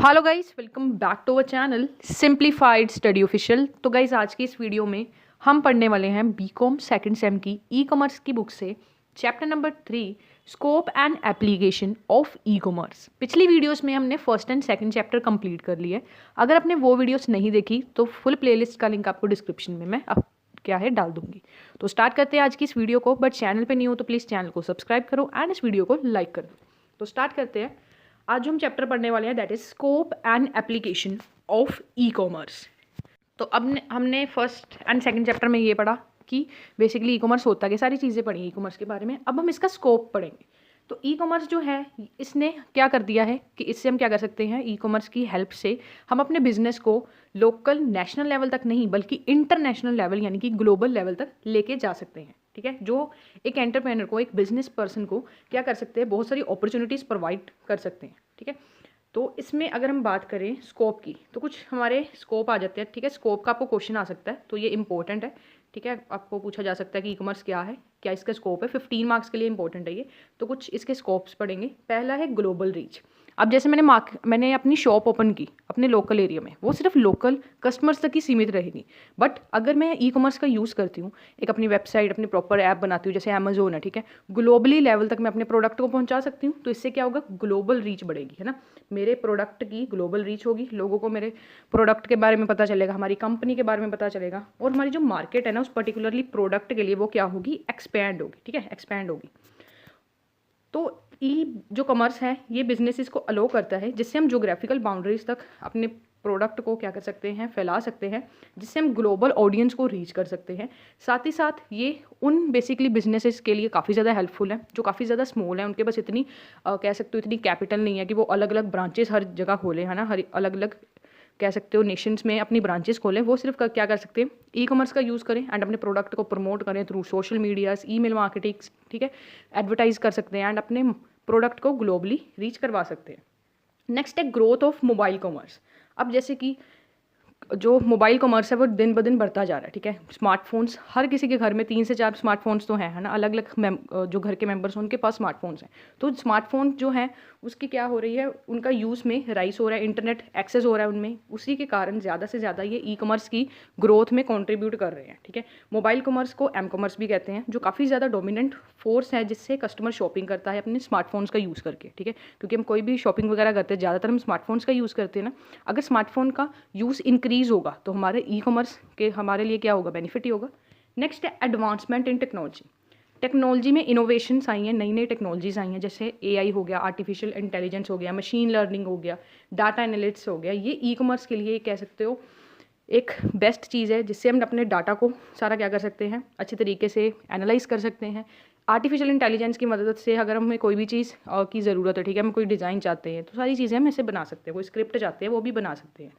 Hello guys, welcome back to our channel simplified study official. तो guys, आज की इस वीडियो में हम पढ़ने वाले हैं बीकॉम सेकंड सेम की ई कॉमर्स की बुक से chapter number 3 scope and application of e commerce. पिछली वीडियोस में हमने first and second chapter complete कर लिए। अगर आपने वो वीडियोस नहीं देखी तो फुल प्लेलिस्ट का लिंक आपको डिस्क्रिप्शन में मैं क्या है डाल दूंगी। तो स्टार्ट करते हैं आज की इस वीडियो को। बट चैनल पे नहीं हो तो प्लीज़ चैनल को सब्सक्राइब करो एंड इस वीडियो को लाइक कर दो। तो स्टार्ट करते हैं। आज जो हम चैप्टर पढ़ने वाले हैं that is scope and application of e commerce. तो अब हमने फर्स्ट एंड सेकंड चैप्टर में ये पढ़ा कि बेसिकली ई कॉमर्स होता है, सारी चीज़ें पढ़ी ई कॉमर्स के बारे में। अब हम इसका स्कोप पढ़ेंगे। तो ई कॉमर्स जो है इसने क्या कर दिया है कि इससे हम क्या कर सकते हैं, ई कॉमर्स की हेल्प से हम अपने बिजनेस को लोकल नेशनल लेवल तक नहीं बल्कि इंटरनेशनल लेवल यानी कि ग्लोबल लेवल तक लेके जा सकते हैं। ठीक है, जो एक एंटरप्रेन्योर को, एक बिजनेस पर्सन को क्या कर सकते हैं, बहुत सारी अपॉर्चुनिटीज़ प्रोवाइड कर सकते हैं। ठीक है, तो इसमें अगर हम बात करें स्कोप की तो कुछ हमारे स्कोप आ जाते हैं। ठीक है, स्कोप का आपको क्वेश्चन आ सकता है तो ये इंपॉर्टेंट है। ठीक है, आपको पूछा जा सकता है कि ई कॉमर्स क्या है, क्या इसका स्कोप है। 15 मार्क्स के लिए इंपॉर्टेंट है ये। तो कुछ इसके स्कोप्स पढ़ेंगे। पहला है ग्लोबल रीच। अब जैसे मैंने अपनी शॉप ओपन की अपने लोकल एरिया में, वो सिर्फ लोकल कस्टमर्स तक ही सीमित रहेगी। बट अगर मैं ई कॉमर्स का यूज़ करती हूँ, एक अपनी वेबसाइट, अपनी प्रॉपर ऐप बनाती हूँ जैसे अमेजोन है, ठीक है, ग्लोबली लेवल तक मैं अपने प्रोडक्ट को पहुँचा सकती हूँ। तो इससे क्या होगा, ग्लोबल रीच बढ़ेगी, है ना। मेरे प्रोडक्ट की ग्लोबल रीच होगी, लोगों को मेरे प्रोडक्ट के बारे में पता चलेगा, हमारी कंपनी के बारे में पता चलेगा, और हमारी जो मार्केट है ना उस पर्टिकुलरली प्रोडक्ट के लिए वो क्या होगी, एक्सपैंड होगी। ठीक है, एक्सपैंड होगी। तो ई जो कॉमर्स है ये बिजनेसेस को अलो करता है जिससे हम ज्योग्राफिकल बाउंड्रीज तक अपने प्रोडक्ट को क्या कर सकते हैं, फैला सकते हैं, जिससे हम ग्लोबल ऑडियंस को रीच कर सकते हैं। साथ ही साथ ये उन बेसिकली बिजनेसेस के लिए काफ़ी ज़्यादा हेल्पफुल है जो काफ़ी ज़्यादा स्मॉल है, उनके पास इतनी कह सकते हो इतनी कैपिटल नहीं है कि वो अलग अलग ब्रांचेस हर जगह खोलें, है ना, हर अलग अलग कह सकते हो नेशंस में अपनी ब्रांचेस खोलें। वो सिर्फ क्या कर सकते हैं, ई कॉमर्स का यूज़ करें एंड अपने प्रोडक्ट को प्रमोट करें through social medias, email marketing, ठीक है, एडवर्टाइज कर सकते हैं एंड अपने प्रोडक्ट को ग्लोबली रीच करवा सकते हैं। नेक्स्ट है ग्रोथ ऑफ मोबाइल कॉमर्स। अब जैसे कि जो मोबाइल कॉमर्स है वो दिन ब दिन बढ़ता जा रहा है। ठीक है, स्मार्टफोन्स हर किसी के घर में 3 से 4 स्मार्टफोन्स तो हैं, है ना, अलग अलग जो घर के मेंबर्स हैं उनके पास स्मार्टफोन्स हैं। तो स्मार्टफोन जो है उसकी क्या हो रही है, उनका यूज़ में राइस हो रहा है, इंटरनेट एक्सेस हो रहा है उनमें, उसी के कारण ज़्यादा से ज़्यादा ये ई कॉमर्स की ग्रोथ में कॉन्ट्रीब्यूट कर रहे हैं। ठीक है, मोबाइल कॉमर्स को एम कॉमर्स भी कहते हैं, जो काफ़ी ज़्यादा डोमिनेंट फोर्स है जिससे कस्टमर शॉपिंग करता है अपने स्मार्टफोन्स का यूज़ करके। ठीक है, क्योंकि हम कोई भी शॉपिंग वगैरह करते हैं ज़्यादातर हम स्मार्टफोन्स का यूज़ करते हैं ना। अगर स्मार्टफोन का यूज़ इंक्रीज़ होगा तो हमारे ई कॉमर्स के हमारे लिए क्या होगा, बेनिफिट ही होगा। नेक्स्ट है एडवांसमेंट इन टेक्नोलॉजी। टेक्नोलॉजी में इनोवेशंस आई हैं, नई नई टेक्नोलॉजीज आई हैं, जैसे एआई हो गया, आर्टिफिशियल इंटेलिजेंस हो गया, मशीन लर्निंग हो गया, डाटा एनालिटिक्स हो गया। ये ई कॉमर्स के लिए कह सकते हो एक बेस्ट चीज़ है जिससे हम अपने डाटा को सारा क्या कर सकते हैं, अच्छे तरीके से एनालाइज कर सकते हैं। आर्टिफिशियल इंटेलिजेंस की मदद से अगर हमें कोई भी चीज़ की ज़रूरत है, ठीक है, हम कोई डिज़ाइन चाहते हैं तो सारी चीज़ें हम ऐसे बना सकते हैं, कोई स्क्रिप्ट चाहते हैं वो भी बना सकते हैं।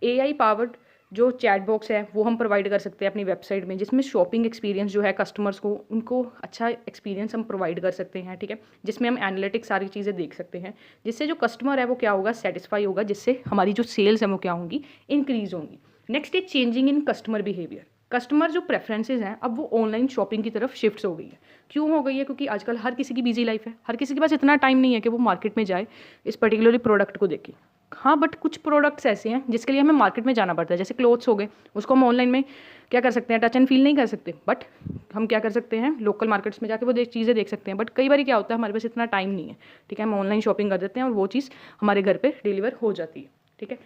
एआई पावर्ड जो चैट बॉक्स है वो हम प्रोवाइड कर सकते हैं अपनी वेबसाइट में, जिसमें शॉपिंग एक्सपीरियंस जो है कस्टमर्स को उनको अच्छा एक्सपीरियंस हम प्रोवाइड कर सकते हैं। ठीक है, जिसमें हम एनालिटिक्स सारी चीज़ें देख सकते हैं, जिससे जो कस्टमर है वो क्या होगा, सेटिस्फाई होगा, जिससे हमारी जो सेल्स हैं वो क्या होंगी, इंक्रीज़ होंगी। नेक्स्ट है changing in customer behaviour. Customer जो प्रेफरेंसेस हैं अब वो ऑनलाइन शॉपिंग की तरफ शिफ्ट हो गई है। क्यों हो गई है, क्योंकि आजकल हर किसी की बिजी लाइफ है, हर किसी के पास इतना टाइम नहीं है कि वो मार्केट में जाए इस पर्टिकुलरली प्रोडक्ट को देखे। हाँ, बट कुछ प्रोडक्ट्स ऐसे हैं जिसके लिए हमें मार्केट में जाना पड़ता है, जैसे क्लोथ्स हो गए, उसको हम ऑनलाइन में क्या कर सकते हैं, टच एंड फील नहीं कर सकते, बट हम क्या कर सकते हैं, लोकल मार्केट्स में जाके वो चीज़ें देख सकते हैं। बट कई बार क्या होता है, हमारे पास इतना टाइम नहीं है, ठीक है, हम ऑनलाइन शॉपिंग कर देते हैं और वो चीज़ हमारे घर पर डिलीवर हो जाती है। ठीक है,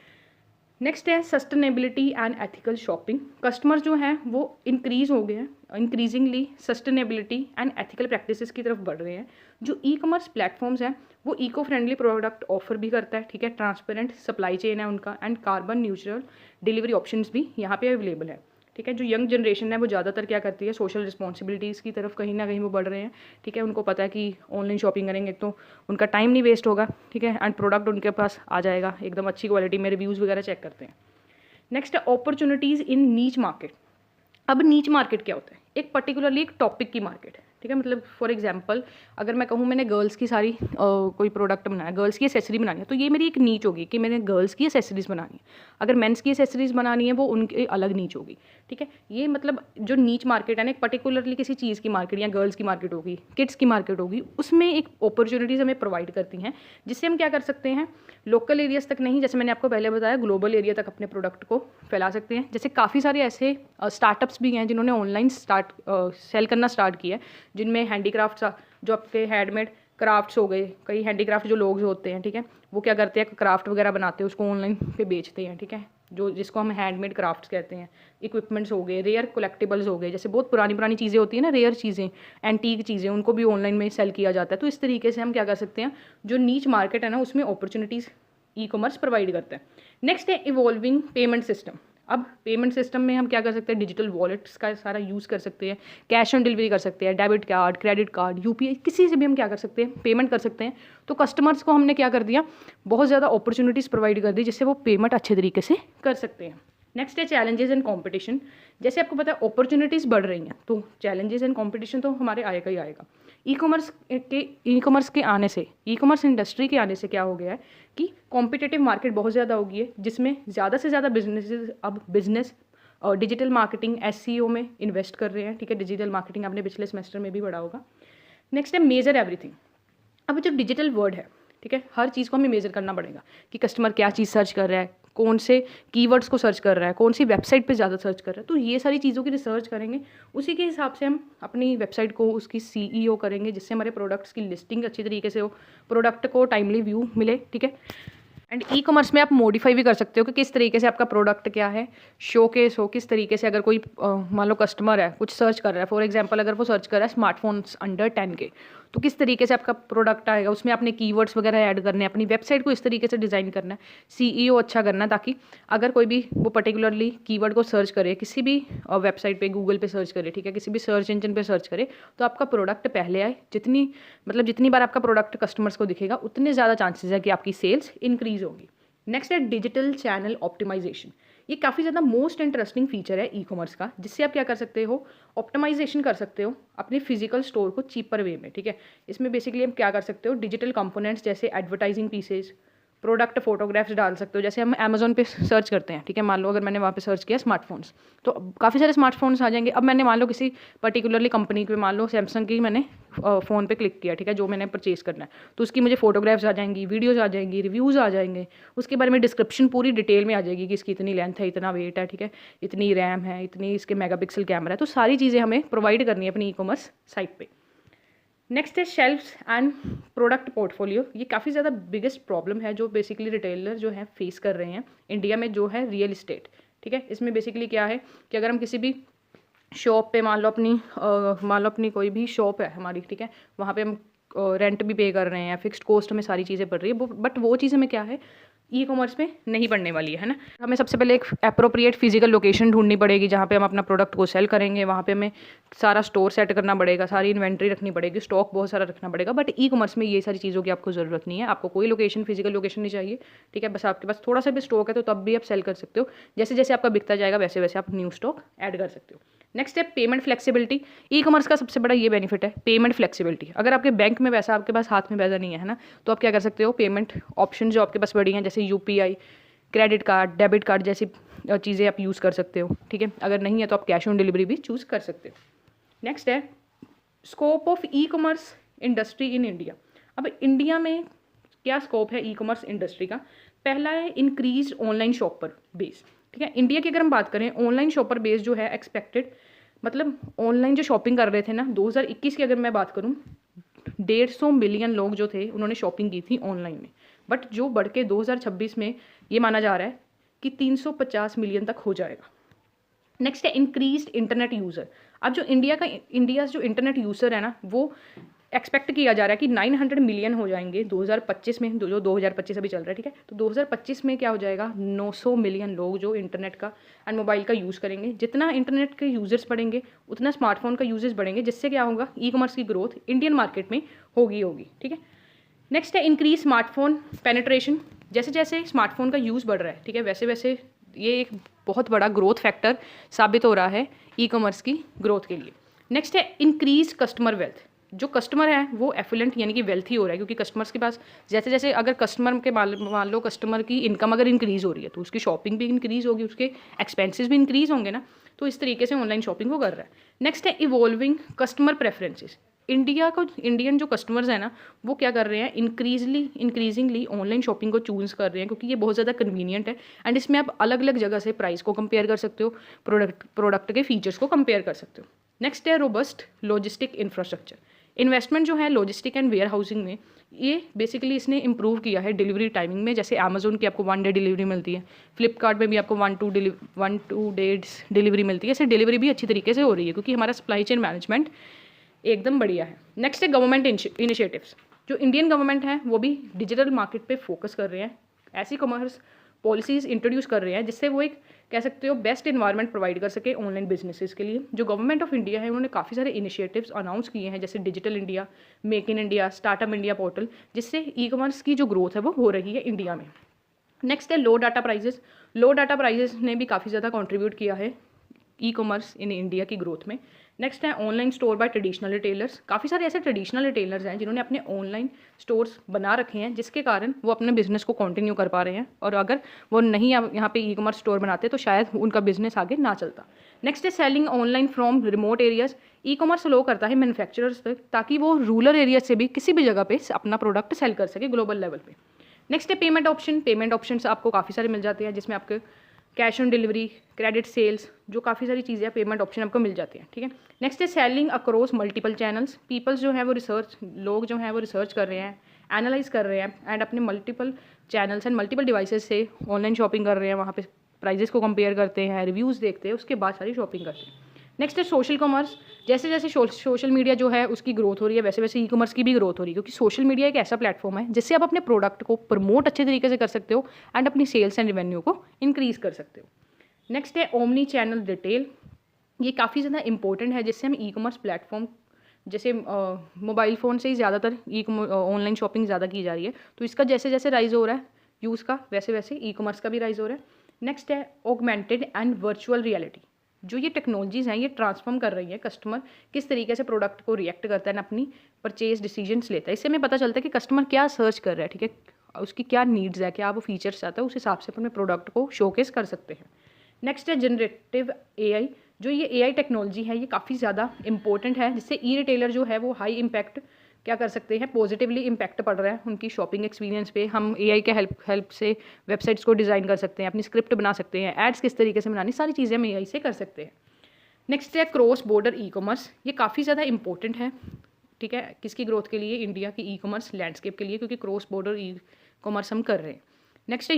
नेक्स्ट है sustainability and ethical shopping. Customers जो हैं वो इंक्रीज़ हो गए हैं, increasingly sustainability and ethical practices की तरफ बढ़ रहे हैं। जो ई कॉमर्स प्लेटफॉर्म्स हैं वो इको फ्रेंडली प्रोडक्ट ऑफर भी करता है। ठीक है, ट्रांसपेरेंट सप्लाई चेन है उनका and carbon neutral delivery options भी यहाँ पे अवेलेबल है। ठीक है, जो यंग जनरेशन है वो ज़्यादातर क्या करती है, सोशल रिस्पॉन्सिबिलिटीज़ की तरफ कहीं ना कहीं वो बढ़ रहे हैं। ठीक है, उनको पता है कि ऑनलाइन शॉपिंग करेंगे तो उनका टाइम नहीं वेस्ट होगा, ठीक है, एंड प्रोडक्ट उनके पास आ जाएगा एकदम अच्छी क्वालिटी में, रिव्यूज़ वगैरह चेक करते हैं। नेक्स्ट है अपॉर्चुनिटीज़ इन नीच मार्केट। अब नीच मार्केट क्या होता है, एक पर्टिकुलरली एक टॉपिक की मार्केट है। ठीक है, मतलब फॉर एग्जांपल अगर मैं कहूँ मैंने गर्ल्स की सारी कोई प्रोडक्ट बनाया, गर्ल्स की एसेसरी बनानी है, तो ये मेरी एक नीच होगी कि मैंने गर्ल्स की एसेसरीज़ बनानी है। अगर मेंस की एसेसरीज़ बनानी है वो उनकी अलग नीच होगी। ठीक है। ये मतलब जो नीच मार्केट है ना, एक पर्टिकुलरली किसी चीज़ की मार्केट या गर्ल्स की मार्केट होगी, किड्स की मार्केट होगी, उसमें एक अपॉर्चुनिटीज़ हमें प्रोवाइड करती हैं, जिससे हम क्या कर सकते हैं, लोकल एरियाज़ तक नहीं, जैसे मैंने आपको पहले बताया, ग्लोबल एरिया तक अपने प्रोडक्ट को फैला सकते हैं। जैसे काफ़ी सारे ऐसे स्टार्टअप्स भी हैं जिन्होंने ऑनलाइन सेल करना स्टार्ट किया है, जिनमें हैंडीक्राफ्ट्स, जो आपके हैंडमेड क्राफ्ट्स हो गए, कई हैंडीक्राफ्ट जो लोग होते हैं, ठीक है, वो क्या करते हैं, क्राफ्ट वगैरह बनाते हैं, उसको ऑनलाइन पे बेचते हैं, ठीक है, जो जिसको हम हैंडमेड क्राफ्ट्स कहते हैं। इक्विपमेंट्स हो गए, रेयर कलेक्टिबल्स हो गए, जैसे बहुत पुरानी पुरानी चीज़ें होती हैं ना, रेयर चीज़ें, एंटीक चीज़ें, उनको भी ऑनलाइन में सेल किया जाता है। तो इस तरीके से हम क्या कर सकते हैं, जो नीच मार्केट है ना, उसमें अपॉर्चुनिटीज़ ई कॉमर्स प्रोवाइड करता है। नेक्स्ट है इवॉल्विंग पेमेंट सिस्टम। अब पेमेंट सिस्टम में हम क्या कर सकते हैं, डिजिटल वॉलेट्स का सारा यूज़ कर सकते हैं, कैश ऑन डिलीवरी कर सकते हैं, debit card, credit card, UPI, किसी से भी हम क्या कर सकते हैं, पेमेंट कर सकते हैं। तो कस्टमर्स को हमने क्या कर दिया, बहुत ज़्यादा अपॉर्चुनिटीज़ प्रोवाइड कर दी, जिससे वो पेमेंट अच्छे तरीके से कर सकते हैं। नेक्स्ट है चैलेंजेस एंड कंपटीशन। जैसे आपको पता है अपॉर्चुनिटीज़ बढ़ रही हैं, तो चैलेंजेस एंड कंपटीशन तो हमारे आएगा ही आएगा। ई कॉमर्स के आने से, ई कॉमर्स इंडस्ट्री के आने से क्या हो गया है कि कॉम्पिटिटिव मार्केट बहुत ज़्यादा हो गई है, जिसमें ज़्यादा से ज़्यादा बिजनेसेस अब बिजनेस और डिजिटल मार्केटिंग एसईओ में इन्वेस्ट कर रहे हैं, ठीक है। डिजिटल मार्केटिंग आपने पिछले सेमेस्टर में भी पढ़ा होगा। नेक्स्ट है मेजर एवरीथिंग। अब जो डिजिटल वर्ड है, ठीक है, हर चीज़ को हमें मेजर करना पड़ेगा कि कस्टमर क्या चीज़ सर्च कर रहा है, कौन से कीवर्ड्स को सर्च कर रहा है, कौन सी वेबसाइट पे ज़्यादा सर्च कर रहा है। तो ये सारी चीज़ों की रिसर्च करेंगे, उसी के हिसाब से हम अपनी वेबसाइट को उसकी सीईओ करेंगे, जिससे हमारे प्रोडक्ट्स की लिस्टिंग अच्छी तरीके से हो, प्रोडक्ट को टाइमली व्यू मिले, ठीक है। एंड ई कॉमर्स में आप मॉडिफाई भी कर सकते हो कि किस तरीके से आपका प्रोडक्ट क्या है, शोकेस हो, किस तरीके से, अगर कोई मान लो कस्टमर है कुछ सर्च कर रहा है, फॉर एग्जांपल अगर वो सर्च कर रहा है स्मार्टफोन्स अंडर 10K, तो किस तरीके से आपका प्रोडक्ट आएगा, उसमें आपने कीवर्ड्स वगैरह ऐड करने हैं, अपनी वेबसाइट को इस तरीके से डिज़ाइन करना है, सीईओ अच्छा करना है, ताकि अगर कोई भी वो पर्टिकुलरली कीवर्ड को सर्च करे किसी भी वेबसाइट पे, गूगल पे सर्च करे, ठीक है, किसी भी सर्च इंजन पे सर्च करे, तो आपका प्रोडक्ट पहले आए। जितनी बार आपका प्रोडक्ट कस्टमर्स को दिखेगा, उतने ज़्यादा चांसेस है कि आपकी सेल्स इंक्रीज होगी। नेक्स्ट है डिजिटल चैनल ऑप्टिमाइजेशन। ये काफ़ी ज़्यादा मोस्ट इंटरेस्टिंग फीचर है ई कॉमर्स का, जिससे आप क्या कर सकते हो, ऑप्टिमाइजेशन कर सकते हो अपने फिजिकल स्टोर को चीपर वे में, ठीक है। इसमें बेसिकली हम क्या कर सकते हो, डिजिटल कंपोनेंट्स जैसे एडवर्टाइजिंग पीसेज, प्रोडक्ट फोटोग्राफ्स डाल सकते हो। जैसे हम अमेजोन पे सर्च करते हैं, ठीक है, मान लो अगर मैंने वहाँ पे सर्च किया स्मार्टफोन्स, तो काफ़ी सारे स्मार्टफोन्स आ जाएंगे। अब मैंने मान लो किसी पर्टिकुलरली कंपनी पे, मान लो सैमसंग की मैंने फ़ोन पे क्लिक किया, ठीक है, जो मैंने परचेज़ करना है, तो उसकी मुझे फोटोग्राफ्स आ जाएंगी, वीडियोज़ आ जाएंगी, रिव्यूज़ आ जाएंगे, उसके बारे में डिस्क्रिप्शन पूरी डिटेल में आ जाएगी कि इसकी इतनी लेंथ है, इतना वेट है, ठीक है, इतनी रैम है, इतनी इसके मेगापिक्सल कैमरा है। तो सारी चीज़ें हमें प्रोवाइड करनी है अपनी ई कॉमर्स साइट पर। नेक्स्ट है शेल्फ्स एंड प्रोडक्ट पोर्टफोलियो। ये काफ़ी ज़्यादा बिगेस्ट प्रॉब्लम है जो बेसिकली रिटेलर जो है फेस कर रहे हैं इंडिया में, जो है रियल इस्टेट, ठीक है। इसमें बेसिकली क्या है कि अगर हम किसी भी शॉप पे, मान लो अपनी कोई भी शॉप है हमारी, ठीक है, वहाँ पे हम रेंट भी पे कर रहे हैं, फिक्स्ड कॉस्ट में सारी चीज़ें पड़ रही है, बट वो चीज़ हमें क्या है, ई कॉमर्स में नहीं पड़ने वाली है ना। हमें सबसे पहले एक अप्रोप्रिएट फिजिकल लोकेशन ढूंढनी पड़ेगी जहाँ पे हम अपना प्रोडक्ट को सेल करेंगे। वहाँ पे हमें सारा स्टोर सेट करना पड़ेगा, सारी इन्वेंट्री रखनी पड़ेगी, स्टॉक बहुत सारा रखना पड़ेगा। बट ई कॉमर्स में ये सारी चीज़ों की आपको ज़रूरत नहीं है, आपको कोई लोकेशन, फिजिकल लोकेशन नहीं चाहिए, ठीक है। बस आपके पास थोड़ा सा भी स्टॉक है तो तब भी आप सेल कर सकते हो। जैसे जैसे आपका बिकता जाएगा वैसे वैसे आप न्यू स्टॉक ऐड कर सकते हो। नेक्स्ट है पेमेंट फ्लेक्सिबिलिटी। ई कॉमर्स का सबसे बड़ा ये बेनिफिट है पेमेंट फ्लेक्सिबिलिटी। अगर आपके बैंक में पैसा, आपके पास हाथ में पैसा नहीं है ना, तो आप क्या कर सकते हो, पेमेंट ऑप्शन जो आपके पास बड़ी हैं, जैसे UPI, credit card, debit card जैसी चीज़ें आप यूज़ कर सकते हो, ठीक है। अगर नहीं है तो आप कैश ऑन डिलीवरी भी चूज़ कर सकते हो। नेक्स्ट है scope of e commerce industry in India. अब इंडिया में क्या स्कोप है ई कॉमर्स इंडस्ट्री का? पहला है इंक्रीज ऑनलाइन शॉपर बेस, ठीक है। इंडिया की अगर हम बात करें, ऑनलाइन शॉपर बेस जो है एक्सपेक्टेड, मतलब ऑनलाइन जो शॉपिंग कर रहे थे ना, 2021 की अगर मैं बात करूँ, 150 मिलियन लोग जो थे उन्होंने शॉपिंग की थी ऑनलाइन में, बट जो बढ़ के 2026 में ये माना जा रहा है कि 350 मिलियन तक हो जाएगा। नेक्स्ट है इंक्रीज्ड इंटरनेट यूज़र। अब जो इंडिया जो इंटरनेट यूज़र है ना, वो एक्सपेक्ट किया जा रहा है कि 900 मिलियन हो जाएंगे 2025 में, जो 2025 अभी चल रहा है, ठीक है। तो 2025 में क्या हो जाएगा, 900 मिलियन लोग जो इंटरनेट का एंड मोबाइल का यूज़ करेंगे। जितना इंटरनेट के यूजर्स बढ़ेंगे उतना स्मार्टफोन का यूजेस बढ़ेंगे, जिससे क्या होगा, ई कॉमर्स की ग्रोथ इंडियन मार्केट में होगी, ठीक है। नेक्स्ट है इंक्रीज स्मार्टफोन पेनिट्रेशन। जैसे जैसे स्मार्टफोन का यूज़ बढ़ रहा है, ठीक है, वैसे वैसे ये एक बहुत बड़ा ग्रोथ फैक्टर साबित हो रहा है ई कॉमर्स की ग्रोथ के लिए। नेक्स्ट है इंक्रीज कस्टमर वेल्थ। जो कस्टमर है वो एफिलेंट यानी कि वेल्थी हो रहा है, क्योंकि कस्टमर्स के पास जैसे जैसे अगर कस्टमर के मान लो कस्टमर की इनकम अगर इंक्रीज़ हो रही है तो उसकी शॉपिंग भी इंक्रीज़ होगी, उसके एक्सपेंसेस भी इंक्रीज़ होंगे ना। तो इस तरीके से ऑनलाइन शॉपिंग वो कर रहा है। नेक्स्ट है इवॉल्विंग कस्टमर प्रेफरेंसेस। इंडियन जो कस्टमर्स हैं ना वो क्या कर रहे हैं, इंक्रीजिंगली ऑनलाइन शॉपिंग को चूज़ कर रहे हैं, क्योंकि ये बहुत ज़्यादा कन्वीनियंट है एंड इसमें आप अलग अलग जगह से प्राइस को कंपेयर कर सकते हो, प्रोडक्ट के फीचर्स को कंपेयर कर सकते हो। नेक्स्ट है रोबस्ट लॉजिस्टिक इंफ्रास्ट्रक्चर। इन्वेस्टमेंट जो है लॉजिस्टिक एंड वेयर हाउसिंग में, ये बेसिकली इसने इंप्रूव किया है डिलीवरी टाइमिंग में। जैसे अमेजोन की आपको 1 डे डिलीवरी मिलती है, फ्लिपकार्ट में भी आपको 1-2 डेज डिलीवरी मिलती है। ऐसे डिलीवरी भी अच्छी तरीके से हो रही है क्योंकि हमारा सप्लाई चेन मैनेजमेंट एकदम बढ़िया है। नेक्स्ट है गवर्नमेंट इनिशिएटिव्स। जो इंडियन गवर्नमेंट है वो भी डिजिटल मार्केट पे फोकस कर रहे हैं, ऐसी कॉमर्स पॉलिसीज़ इंट्रोड्यूस कर रहे हैं जिससे वो एक कह सकते हो बेस्ट इन्वायरमेंट प्रोवाइड कर सके ऑनलाइन बिजनेसेस के लिए। जो गवर्नमेंट ऑफ इंडिया है उन्होंने काफ़ी सारे इनिशिएटिव्स अनाउंस किए हैं, जैसे digital India, make in India, startup India portal, जिससे ई कॉमर्स की जो ग्रोथ है वो हो रही है इंडिया में। नेक्स्ट है लो डाटा प्राइजेस। लो डाटा प्राइजेस ने भी काफ़ी ज़्यादा कंट्रीब्यूट किया है ई कॉमर्स इन इंडिया की ग्रोथ में। नेक्स्ट है online store bye traditional retailers. काफ़ी सारे ऐसे ट्रेडिशनल रिटेलर्स हैं जिन्होंने अपने ऑनलाइन स्टोर्स बना रखे हैं, जिसके कारण वो अपने बिजनेस को कंटिन्यू कर पा रहे हैं, और अगर वो नहीं यहाँ पे ई कॉमर्स स्टोर बनाते तो शायद उनका बिजनेस आगे ना चलता। नेक्स्ट है selling online from remote areas. E commerce allow करता है मैन्युफैक्चरर्स तक, ताकि वो रूरल एरिया से भी किसी भी जगह पे अपना प्रोडक्ट सेल कर सके ग्लोबल लेवल पे। नेक्स्ट है पेमेंट ऑप्शन। पेमेंट ऑप्शंस आपको काफ़ी सारे मिल जाते हैं, जिसमें आपके cash on delivery, credit sales, जो काफ़ी सारी चीज़ें पेमेंट ऑप्शन आपको मिल जाती हैं, ठीक है। नेक्स्ट है selling across multiple channels. Peoples जो है वो लोग जो हैं वो रिसर्च कर रहे हैं, एनालाइज कर रहे हैं एंड अपने multiple channels and multiple devices से ऑनलाइन शॉपिंग कर रहे हैं, वहाँ पे प्राइजेस को कंपेयर करते हैं, रिव्यूज़ देखते हैं, उसके बाद सारी शॉपिंग करते हैं। नेक्स्ट है सोशल कॉमर्स। जैसे जैसे सोशल मीडिया जो है उसकी ग्रोथ हो रही है, वैसे वैसे ई कॉमर्स की भी ग्रोथ हो रही है, क्योंकि सोशल मीडिया एक ऐसा प्लेटफॉर्म है जिससे आप अपने प्रोडक्ट को प्रमोट अच्छे तरीके से कर सकते हो एंड अपनी सेल्स एंड रेवेन्यू को इंक्रीज़ कर सकते हो। नेक्स्ट है ओमनी चैनल रिटेल। ये काफ़ी ज़्यादा इंपॉर्टेंट है, जिससे हम ई कॉमर्स प्लेटफॉर्म जैसे मोबाइल फ़ोन से ही ज़्यादातर ऑनलाइन शॉपिंग ज़्यादा की जा रही है, तो इसका जैसे जैसे राइज हो रहा है यूज़ का, वैसे वैसे ई कॉमर्स का भी राइज हो रहा है। नेक्स्ट है ऑगमेंटेड एंड वर्चुअल रियलिटी। जो ये टेक्नोलॉजीज़ हैं ये ट्रांसफॉर्म कर रही है कस्टमर किस तरीके से प्रोडक्ट को रिएक्ट करता है, अपनी परचेज डिसीजंस लेता है। इससे हमें पता चलता है कि कस्टमर क्या सर्च कर रहा है, ठीक है, उसकी क्या नीड्स है, क्या वो फीचर्स चाहता है, उस हिसाब से अपने प्रोडक्ट को शोकेस कर सकते हैं। नेक्स्ट है जनरेटिव एआई। जो ये एआई टेक्नोलॉजी है ये काफ़ी ज़्यादा इंपॉर्टेंट है, जिससे ई रिटेलर जो है वो हाई इम्पैक्ट क्या कर सकते हैं, पॉजिटिवली इम्पैक्ट पड़ रहा है उनकी शॉपिंग एक्सपीरियंस पे। हम एआई के हेल्प से वेबसाइट्स को डिज़ाइन कर सकते हैं, अपनी स्क्रिप्ट बना सकते हैं, एड्स किस तरीके से बनानी, सारी चीज़ें हम एआई से कर सकते हैं। नेक्स्ट है क्रॉस बॉर्डर ई कॉमर्स। ये काफ़ी ज़्यादा इंपॉर्टेंट है, ठीक है, किसकी ग्रोथ के लिए, इंडिया की ई कॉमर्स लैंडस्केप के लिए, क्योंकि क्रॉस बॉर्डर ई कॉमर्स हम कर रहे हैं। नेक्स्ट है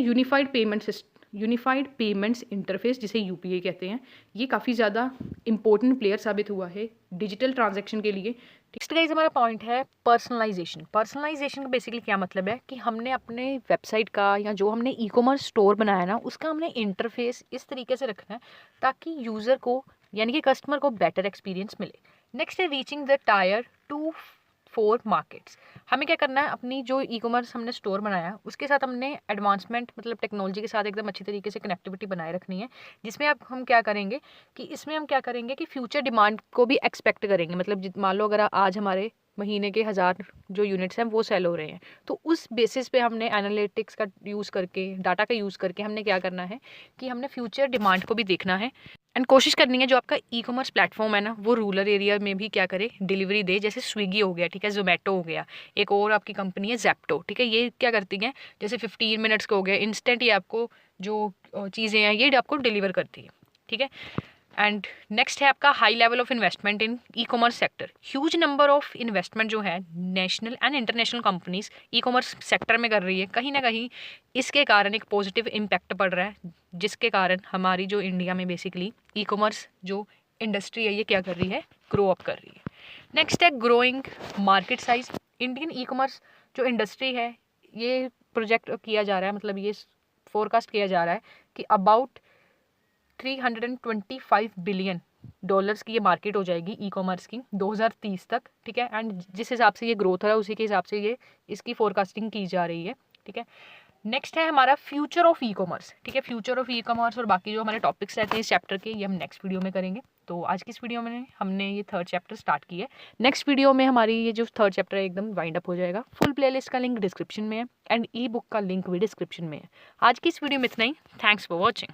यूनिफाइड पेमेंट्स इंटरफेस, जिसे यूपीआई कहते हैं। ये काफ़ी ज़्यादा इंपॉर्टेंट प्लेयर साबित हुआ है डिजिटल ट्रांजैक्शन के लिए। नेक्स्ट गाइस हमारा पॉइंट है पर्सनलाइजेशन। पर्सनलाइजेशन का बेसिकली क्या मतलब है कि हमने अपने वेबसाइट का या जो हमने ई कॉमर्स स्टोर बनाया ना उसका हमने इंटरफेस इस तरीके से रखना है ताकि यूज़र को यानी कि कस्टमर को बेटर एक्सपीरियंस मिले। नेक्स्ट है रीचिंग द टायर 2-4 मार्केट्स। हमें क्या करना है, अपनी जो ई कॉमर्स हमने स्टोर बनाया उसके साथ हमने एडवांसमेंट मतलब टेक्नोलॉजी के साथ एकदम अच्छी तरीके से कनेक्टिविटी बनाए रखनी है, जिसमें अब हम क्या करेंगे कि इसमें हम क्या करेंगे कि फ्यूचर डिमांड को भी एक्सपेक्ट करेंगे। मतलब मान लो अगर आज हमारे महीने के 1000 जो यूनिट्स हैं वो सेल हो रहे हैं, तो उस बेसिस पे हमने एनालिटिक्स का यूज़ करके, डाटा का यूज़ करके हमने क्या करना है कि हमने फ्यूचर डिमांड को भी देखना है एंड कोशिश करनी है जो आपका ई कॉमर्स प्लेटफॉर्म है ना वो रूरल एरिया में भी क्या करे, डिलीवरी दे। जैसे स्विगी हो गया, ठीक है, जोमेटो हो गया, एक और आपकी कंपनी है जेप्टो, ठीक है, ये क्या करती हैं जैसे 15 मिनट्स का हो गया, इंस्टेंट ही आपको जो चीज़ें हैं ये आपको डिलीवर करती है, ठीक है। एंड नेक्स्ट है आपका high level of investment in e commerce sector. Huge number of investment जो है national and international companies e commerce sector में कर रही है। कहीं ना कहीं इसके कारण एक पॉजिटिव इम्पैक्ट पड़ रहा है, जिसके कारण हमारी जो इंडिया में बेसिकली ई कॉमर्स जो इंडस्ट्री है ये क्या कर रही है, ग्रो अप कर रही है। नेक्स्ट है growing market size. Indian e commerce जो इंडस्ट्री है ये प्रोजेक्ट किया जा रहा है, मतलब ये फोरकास्ट किया जा रहा है कि अबाउट $325 बिलियन की ये मार्केट हो जाएगी ई कॉमर्स की 2030 तक, ठीक है। एंड जिस हिसाब से ये ग्रोथ हो रहा है उसी के हिसाब से ये इसकी फोरकास्टिंग की जा रही है, ठीक है। नेक्स्ट है हमारा फ्यूचर ऑफ ई कॉमर्स। ठीक है, फ्यूचर ऑफ ई कॉमर्स और बाकी जो हमारे टॉपिक्स रहते हैं इस चैप्टर के, ये हम नेक्स्ट वीडियो में करेंगे। तो आज की इस वीडियो में हमने ये थर्ड चैप्टर स्टार्ट किया है। नेक्स्ट वीडियो में हमारी ये जो थर्ड चैप्टर है एकदम वाइंड अप हो जाएगा। फुल प्लेलिस्ट का लिंक डिस्क्रिप्शन में है एंड ई बुक का लिंक भी डिस्क्रिप्शन में है। आज की इस वीडियो में इतना ही। Thanks for watching.